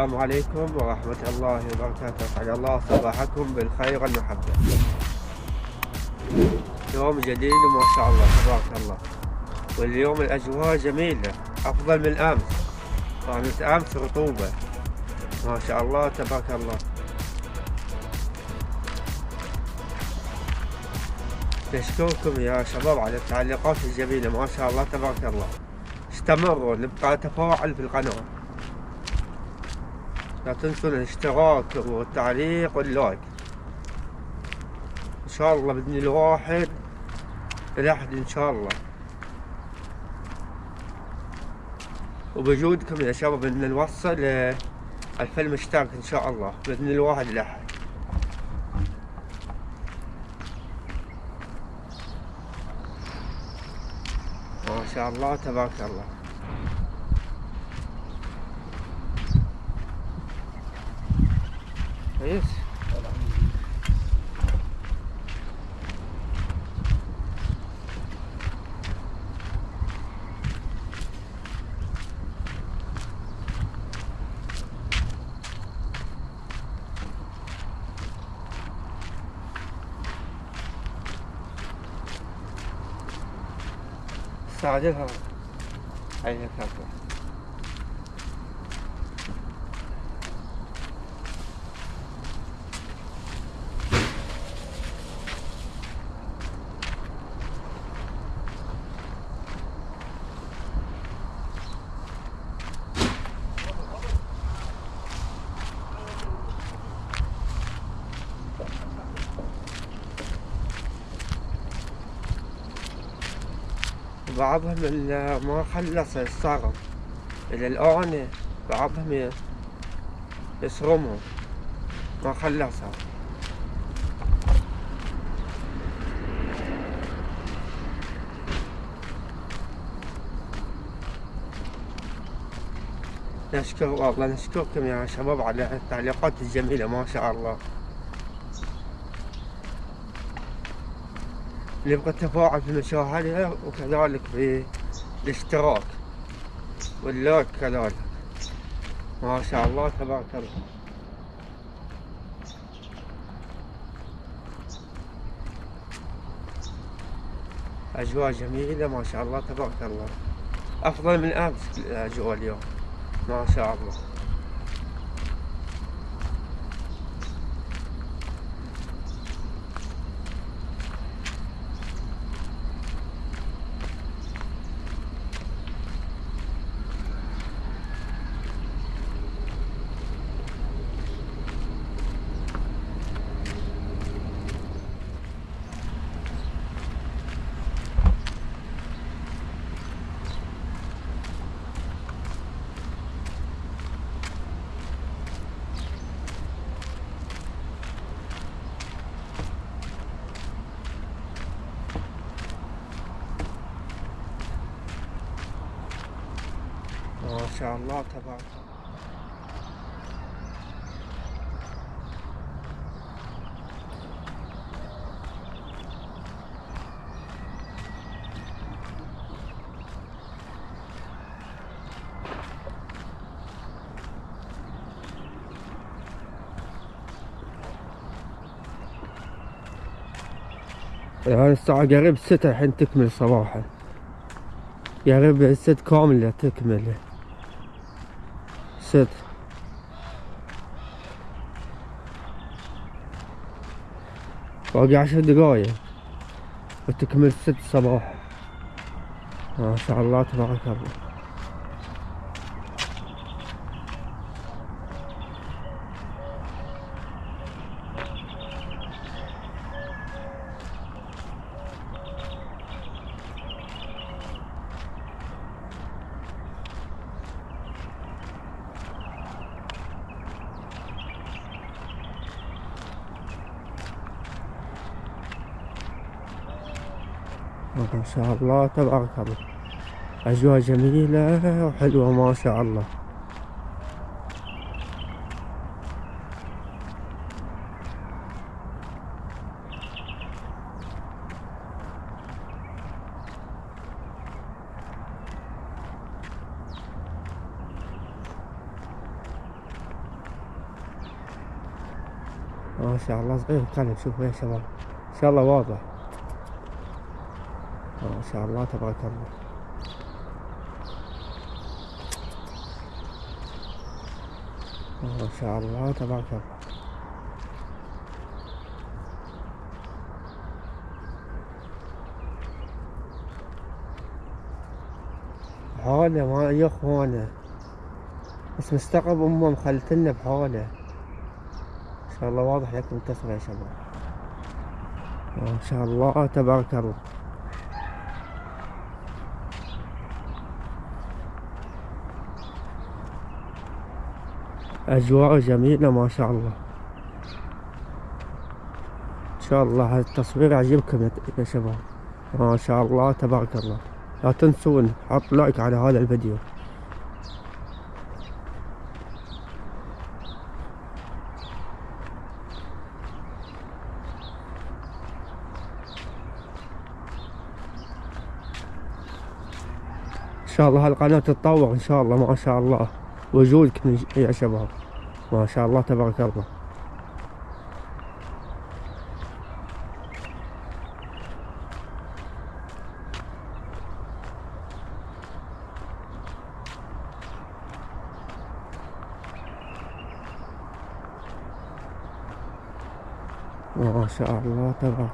السلام عليكم ورحمة الله وبركاته، أسعد الله صباحكم بالخير والمحبة. يوم جديد وما شاء الله تبارك الله، واليوم الأجواء جميلة أفضل من أمس. كانت أمس رطوبة ما شاء الله تبارك الله. نشكركم يا شباب على التعليقات الجميلة ما شاء الله تبارك الله. استمروا، نبقى تفاعل في القناة. لا تنسوا الاشتراك والتعليق واللايك. ان شاء الله باذن الواحد الاحد ان شاء الله، وبوجودكم يا شباب ان نوصل 2000 مشترك ان شاء الله باذن الواحد الاحد. ما شاء الله تبارك الله. كويس. استعجلها هيك هكذا. بعضهم اللي ما خلص الصرم إلى الآن، بعضهم يصرمهم ما خلصها. نشكر والله، نشكركم يا شباب على التعليقات الجميلة ما شاء الله. نبغى التفاعل في المشاهدة وكذلك في الاشتراك واللايك كذلك ما شاء الله تبارك الله. أجواء جميلة ما شاء الله تبارك الله، أفضل من أمس الأجواء اليوم ما شاء الله. ما شاء الله تبارك الله. يعني الساعة قريب 6 الحين تكمل صباحا، قريب 6 كاملة تكمل 6. باقي 10 دقايق وتكمل 6 صباحا ما شاء الله تبارك الله. ما شاء الله تبارك الله، أجواء جميلة وحلوة ما شاء الله. ما شاء الله صغير القلم، شوفوا يا شباب ان شاء الله واضح. ما شاء الله تبارك الله. ما شاء الله تبارك الله. بحالة ما يا اخوانه، بس مستغرب امه مخلتلنا بحالة. ان شاء الله واضح لكم التصوير يا شباب. ما شاء الله تبارك الله. اجواء جميلة ما شاء الله. ان شاء الله هذا التصوير يعجبكم يا شباب. ما شاء الله تبارك الله. لا تنسون حط لايك على هذا الفيديو. ان شاء الله هالقناة تتطور ان شاء الله. ما شاء الله وجودكم يا شباب. ما شاء الله تبارك الله. ما شاء الله تبارك.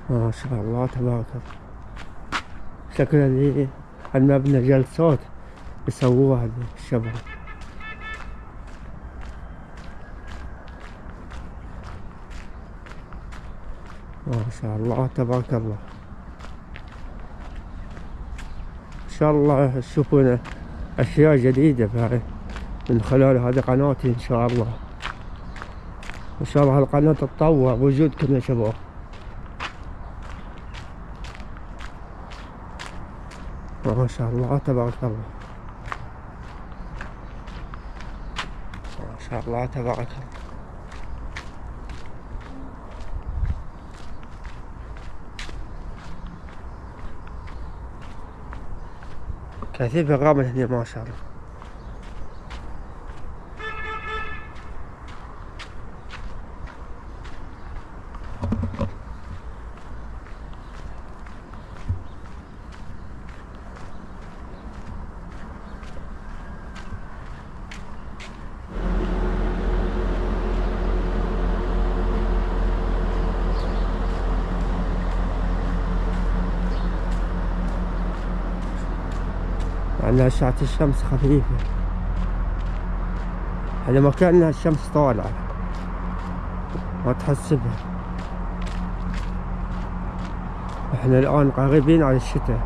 ما شاء الله تبارك الله. شكله لي المبنى جلسات يسووها الشباب. ما شاء الله تبارك الله. ان شاء الله تشوفون اشياء جديدة من خلال هذه قناتي ان شاء الله. ان شاء الله هالقناة تتطور بوجودكم يا شباب. ما شاء الله تبارك الله. ما شاء الله تبارك الله. كثير الرمل هنا ما شاء الله. لأن أشعة الشمس خفيفة، على ما كأنها الشمس طالعة ما تحس بها. احنا الآن قريبين على الشتاء.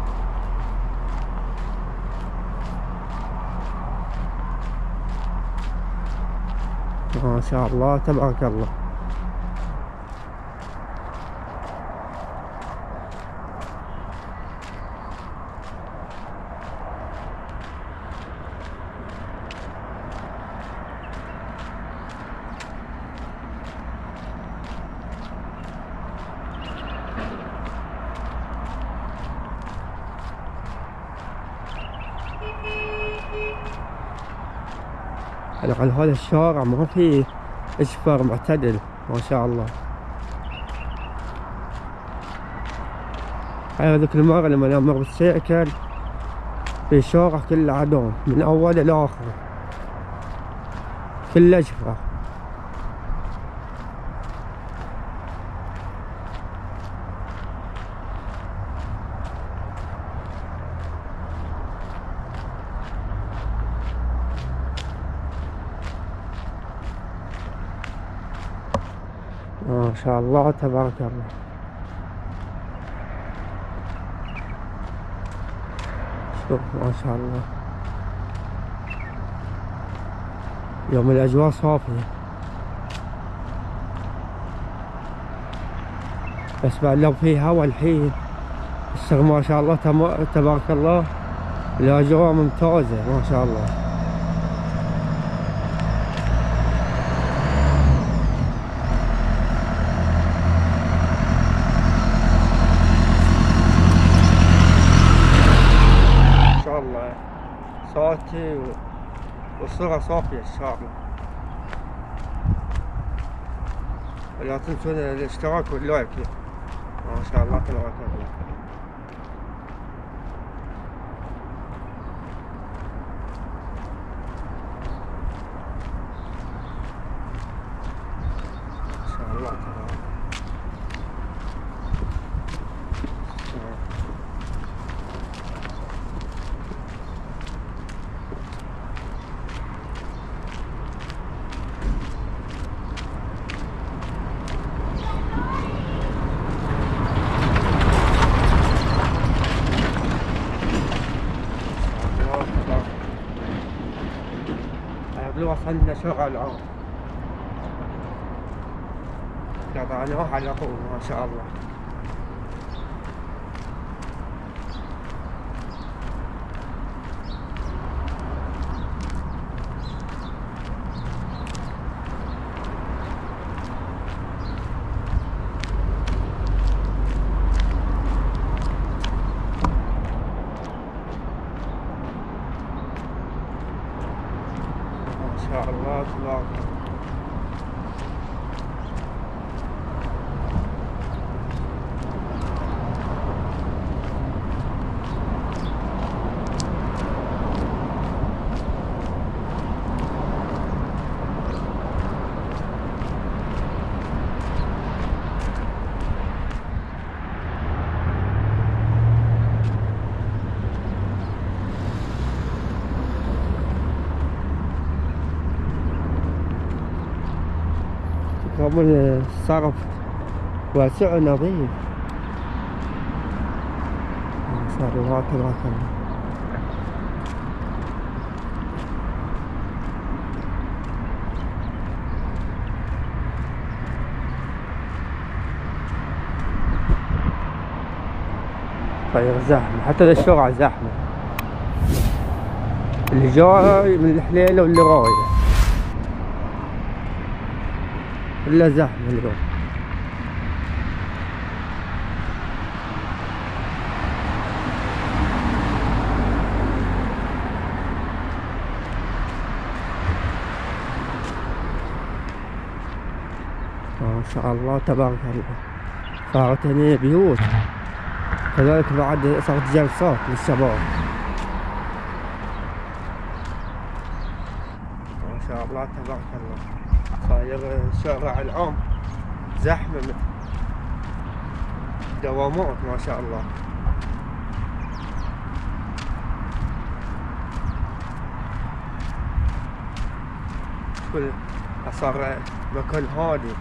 ما شاء الله تبارك الله. على هذا الشارع ما في اشفار معتدل ما شاء الله. هذيك المرة لما امر بالسيكل في شارع كله عدم من اول لاخر كله اشفار. ما شاء الله تبارك الله. شوف ما شاء الله يوم الأجواء صافية، بس بعد لو في هوا الحين الشغل ما شاء الله تبارك الله، الأجواء ممتازة ما شاء الله. ما شاء الله صوتي والصورة صافية إن شاء الله. لا تنسون الاشتراك واللايك. ما شاء الله تبارك الله. ما شاء الله تبارك. قبل وصلنا شغل عون قطعناه على طول ما شاء الله. ما شاء الله تبارك الله. كمان الصرف واسع ونظيف ما شاء الله تبارك الله. طيب زحمة حتى الشارع زحمة، اللي جاي من الحليلة واللي رايح إلا زحمة اليوم. ما شاء الله تبارك الله. صارت هنا بيوت، كذلك بعد صارت جلسات للشباب. ما شاء الله تبارك الله. صاير شارع العام زحمة دوامات ما شاء الله. كل صار مكان هادي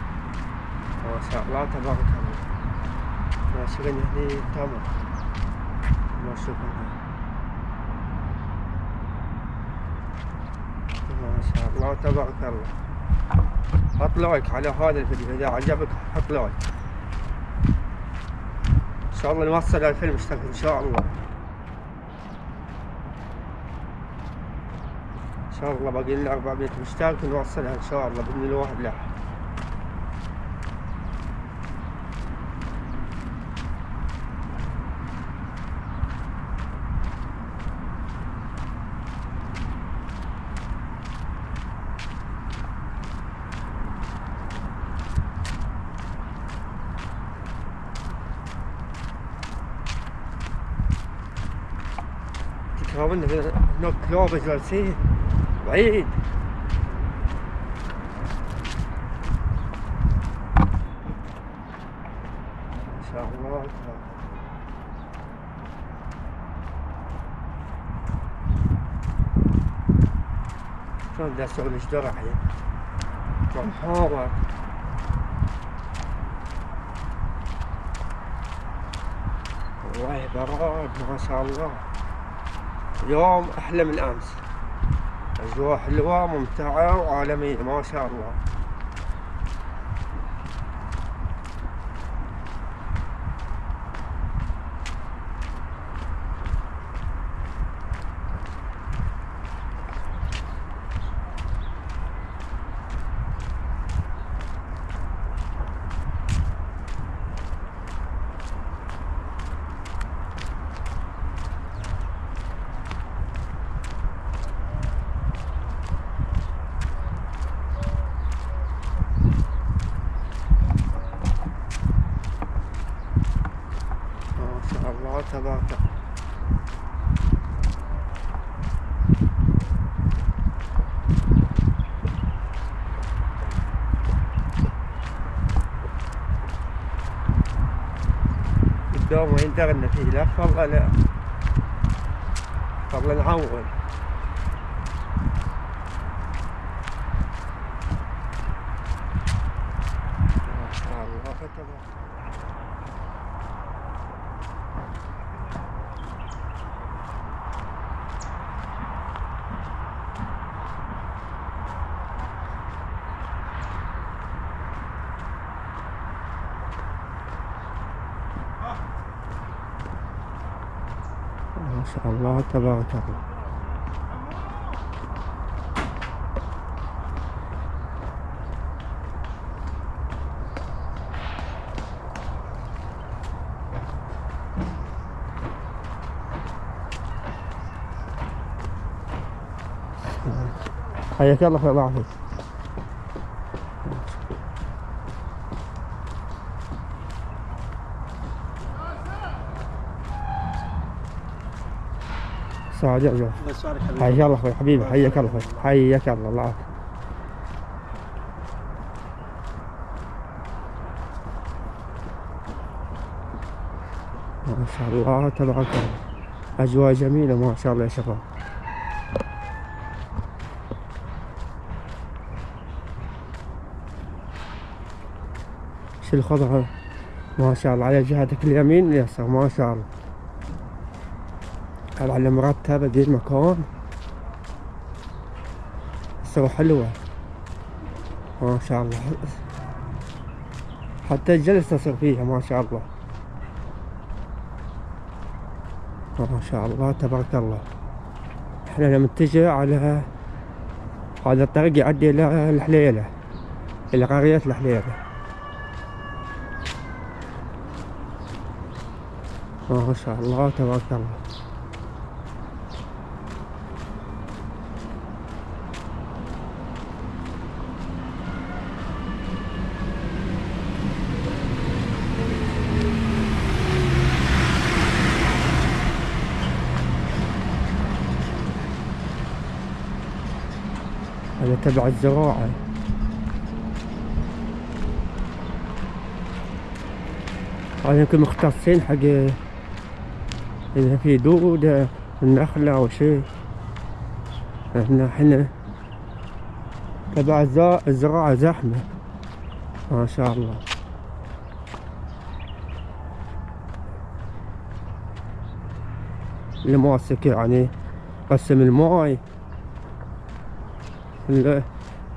ما شاء الله تبارك الله. ماشيين هني تمام ما شاء الله تبارك الله. حط لايك على هذا الفيديو اذا عجبك، حط لايك. ان شاء الله نوصل 2000 مشترك ان شاء الله. ان شاء الله باقي لنا 400 مشترك نوصلها ان شاء الله باذن الواحد له. تكرمنا هناك كلاب جالسين بعيد. ما شاء الله شلون دا شغل الشجرة الحين محاور. والله براد ما شاء الله. يوم أحلى من أمس، أجواء حلوة ممتعة وعالمية ما شاء الله. تبارك. قدامه انترنت يلف والله لا والله نعول. ما شاء الله تبارك. ما شاء الله تبارك الله. حياك الله اخوي، الله يعافيك. سعد يا حياك الله اخوي حبيبي، حياك الله اخوي، حياك الله، الله يعافيك. ما شاء الله تبارك الله. اجواء جميله ما شاء الله يا شباب. شو الخضرة ما شاء الله على جهتك اليمين واليسار ما شاء الله. طبعا مرتبة دي المكان، الصورة حلوة ما شاء الله، حتى الجلسة تصير فيها ما شاء الله. ما شاء الله تبارك الله. احنا نتجه على هذا الطريق يؤدي الى الحليلة، الى قرية الحليلة. ما شاء الله تبارك الله. هذا تبع الزراعة. هذا يمكن مختصين حق إذا في دودة النخلة أو شيء. احنا تبع الزراعة زحمة ما شاء الله. اللي ماسك يعني قسم الماي،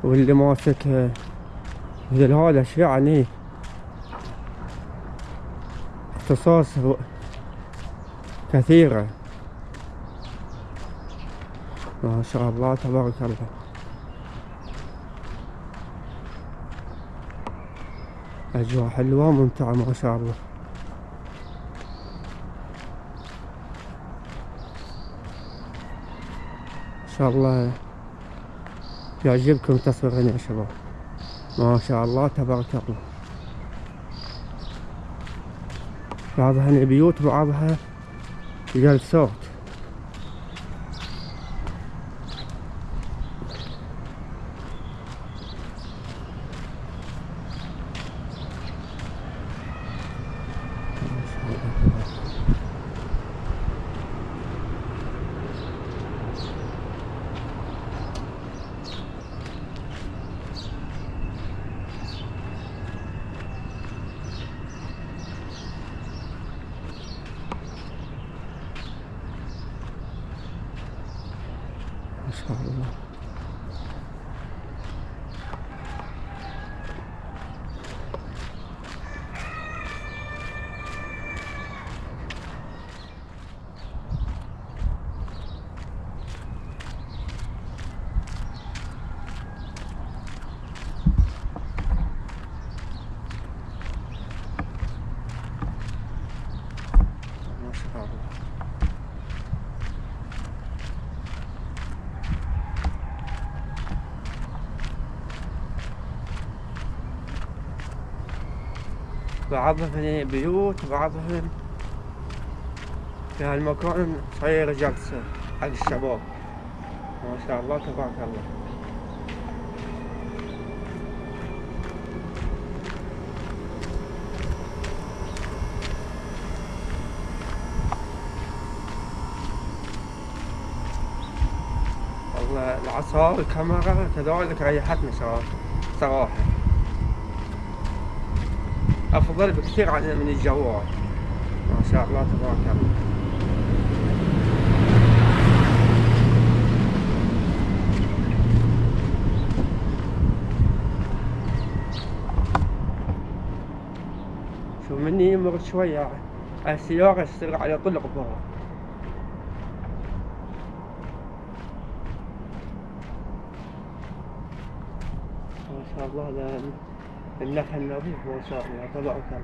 واللي ماسك مثل هذا الشيء يعني اختصاص كثيرة ما شاء الله تبارك الله. أجواء حلوة ممتعة ما شاء الله. إن شاء الله يعجبكم تصويرنا يا شباب ما شاء الله تبارك الله. بعضها البيوت وبعضها جلسات. ما شاء الله. ما شاء الله. بعضهم بيوت، بعضهم في هالمكان صاير جلسة حق الشباب ما شاء الله تبارك الله. والله العصا الكاميرا كذلك ريحتني صراحة أفضل بكثير من الجوال ما شاء الله تبارك الله. شو مني يمر شوية السيارة يصير على طول غبار ما شاء الله. النخل نظيف ما شاء الله تبارك الله.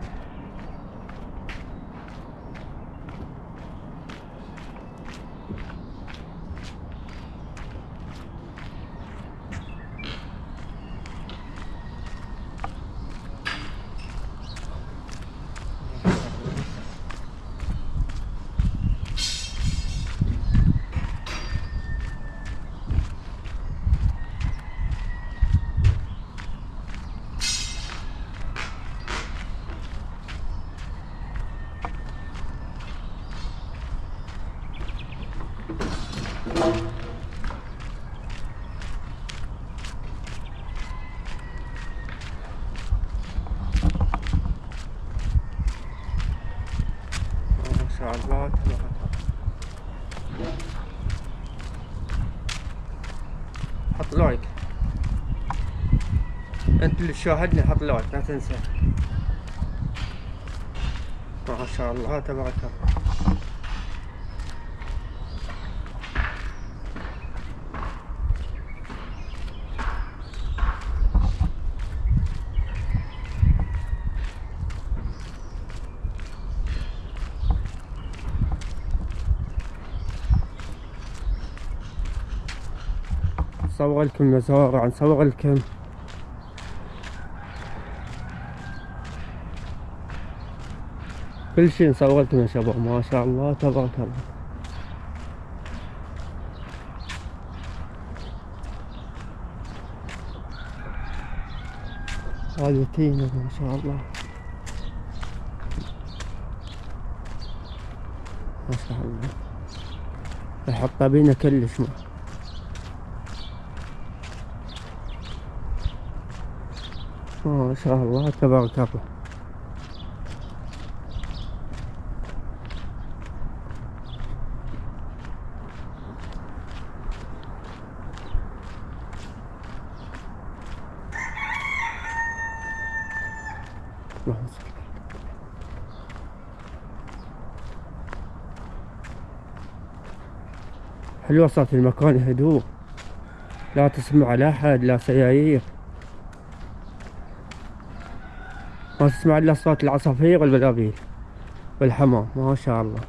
ما شاء الله تبارك الله. حط لايك انت اللي تشاهدني، حط لايك لا تنسى. ما شاء الله تبارك الله. نصور لكم مزارع، نصور لكم كل شيء، نصور لكم يا شباب ما شاء الله تبارك الله. هذه تينة ما شاء الله ما شاء الله. يحط بينا كلش ما شاء الله تبارك الله. اللهم صل. حلوة صارت المكان هدوء، لا تسمع لا أحد لا سيايير، ما تسمع إلا صوت العصافير والبلابيل والحمام ما شاء الله.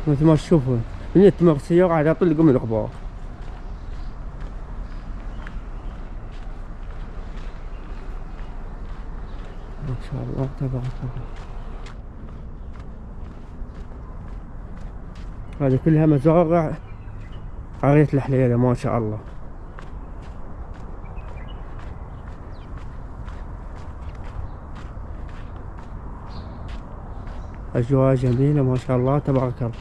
مثل ما تشوفون من تمر سيارة على طول يقوم الغبار ما شاء الله تبارك الله. هذه كلها مزارع قرية الحليلة ما شاء الله. أجواء جميلة ما شاء الله تبارك الله.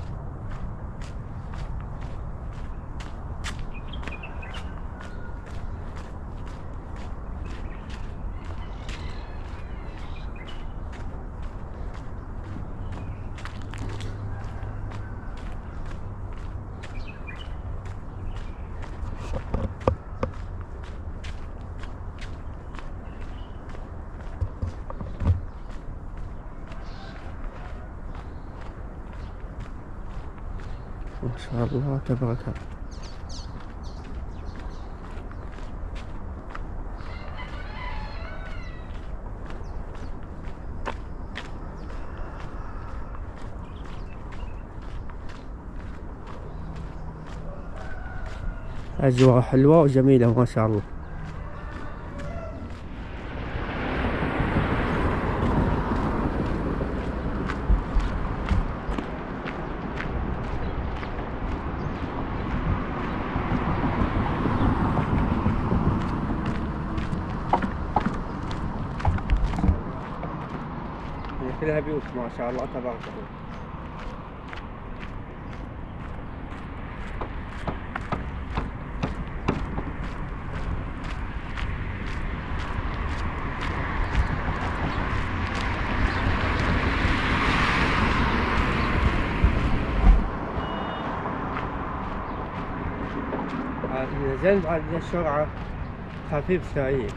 شاء الله تبارك الله. أجواء حلوة وجميلة ما شاء الله. كلها بيوت ما شاء الله تبارك الله. زين بعد السرعة خفيف شوية.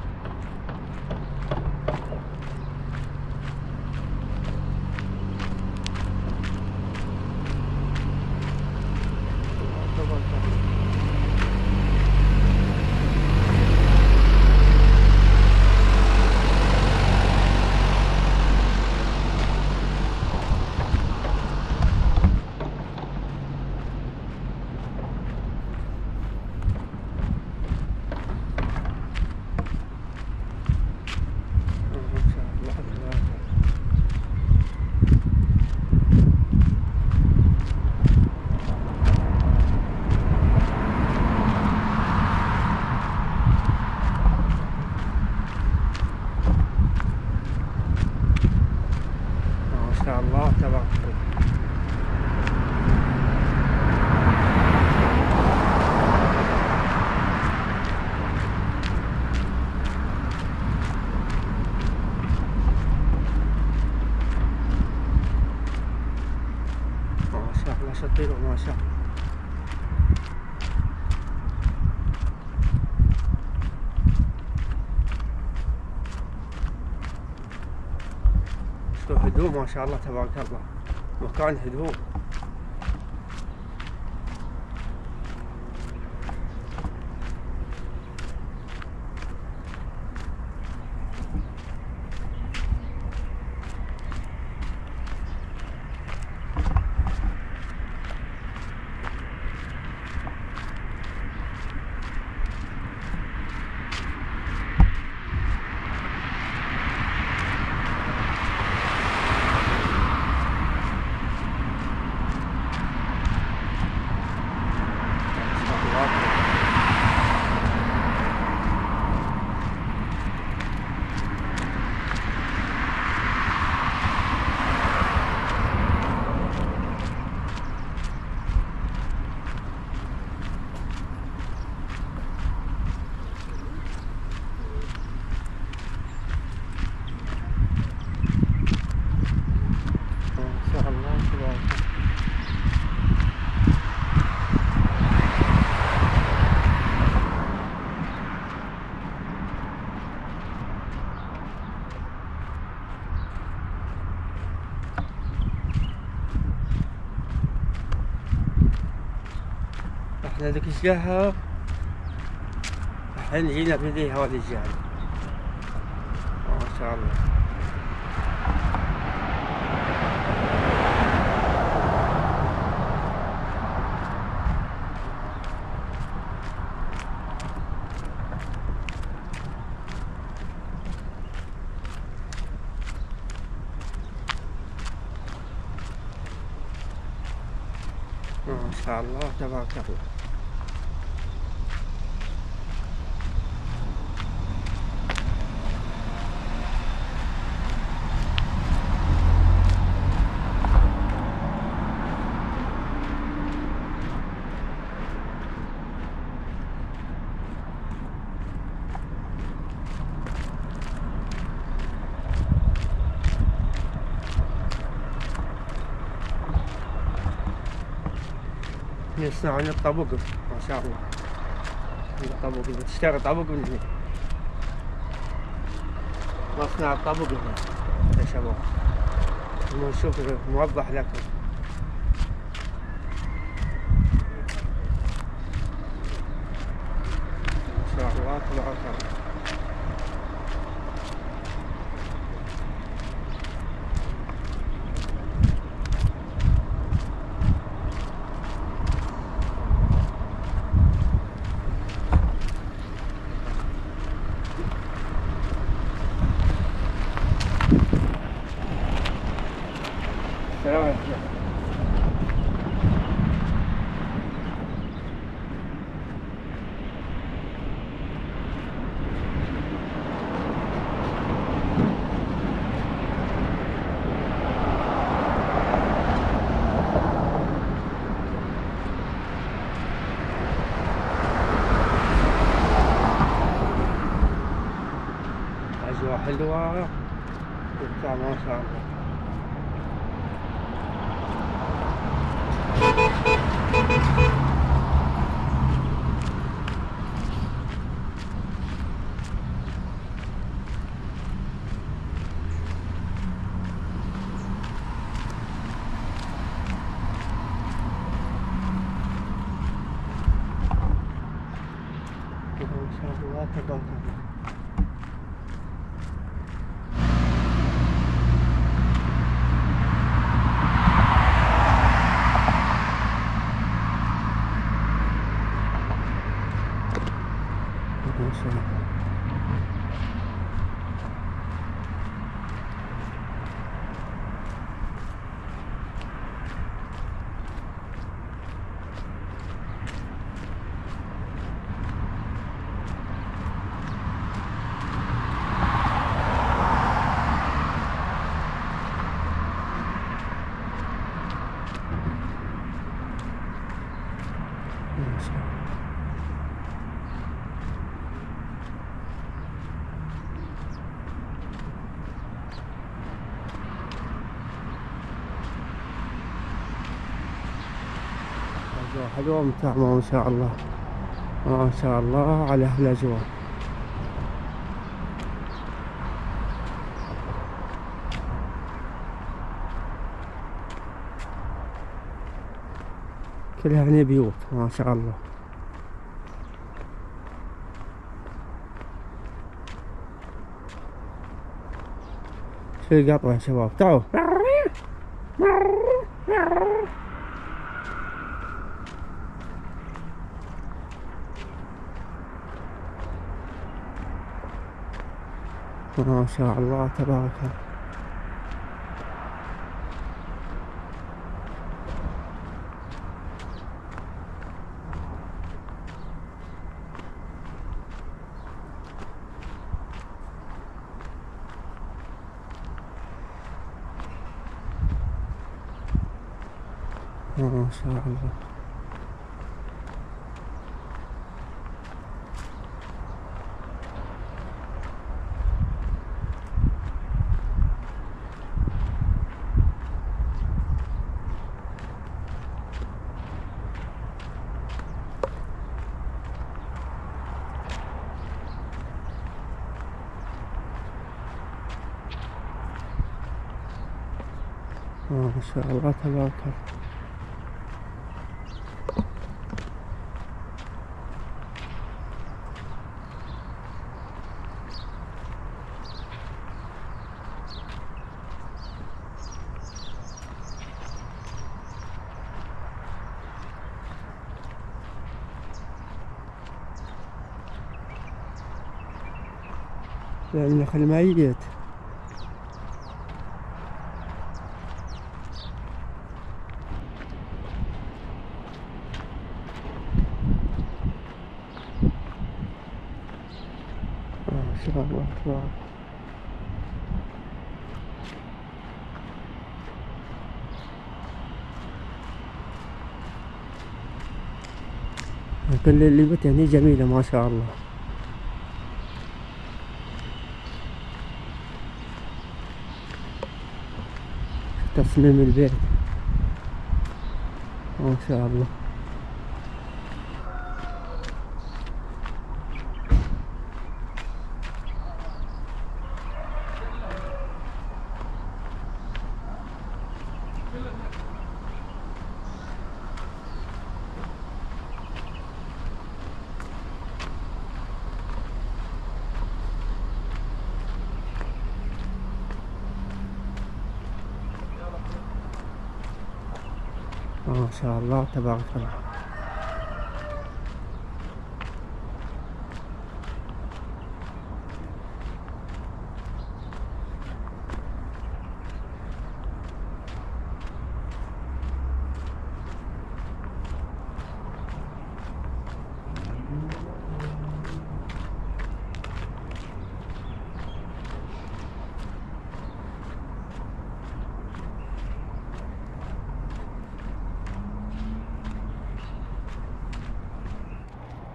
ما شاء الله تبارك الله. ما شاء الله شطير ما شاء الله. شوف هدوء ما شاء الله تبارك الله. مكان هدوء. احنا ذيك الجهة الحين جينا في ذي هذه الجهة. ما شاء الله. ما شاء الله تبارك الله. يصنعون الطبق ما شاء الله. الطبق تشتري طبق من هنا. مصنع الطبق هنا يا شباب. نشوف موضح لكم. شاء الله تبارك الله. السلام عليكم. أجواء حلوة وبتاع ما شاء الله. ما شاء الله تبارك الله. ما شاء الله. ما شاء الله. أجواء حلوة وممتعة ما شاء الله. ما شاء الله على أهل الأجواء. كلها هنا بيوت ما شاء الله. شو القطوة يا شباب تعالوا. ما شاء الله تبارك الله. ما شاء الله. ما شاء الله تبارك الله. النخل ميت. ما شاء الله تبارك. كل اللي بت هني جميلة ما شاء الله. تصميم البيت ما شاء الله. ما شاء الله تبارك الله.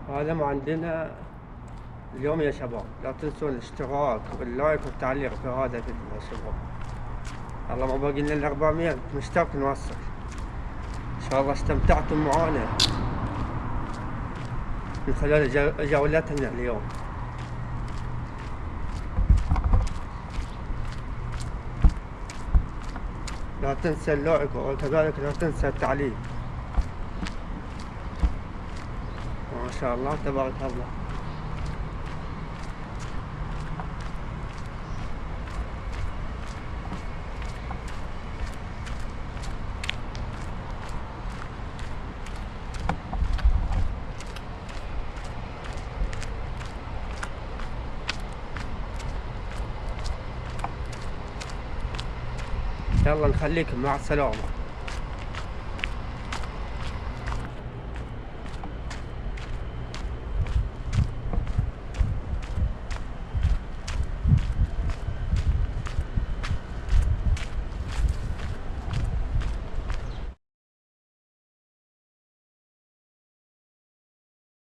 هذا ما عندنا اليوم يا شباب. لا تنسون الاشتراك واللايك والتعليق في هذا الفيديو يا شباب. الله ما باقي لنا 400 مشترك نوصل. ان شاء الله استمتعتم معانا من خلال جولتنا اليوم. لا تنسى اللايك وكذلك لا تنسى التعليق. ما شاء الله تبارك الله. يلا نخليكم مع السلامة.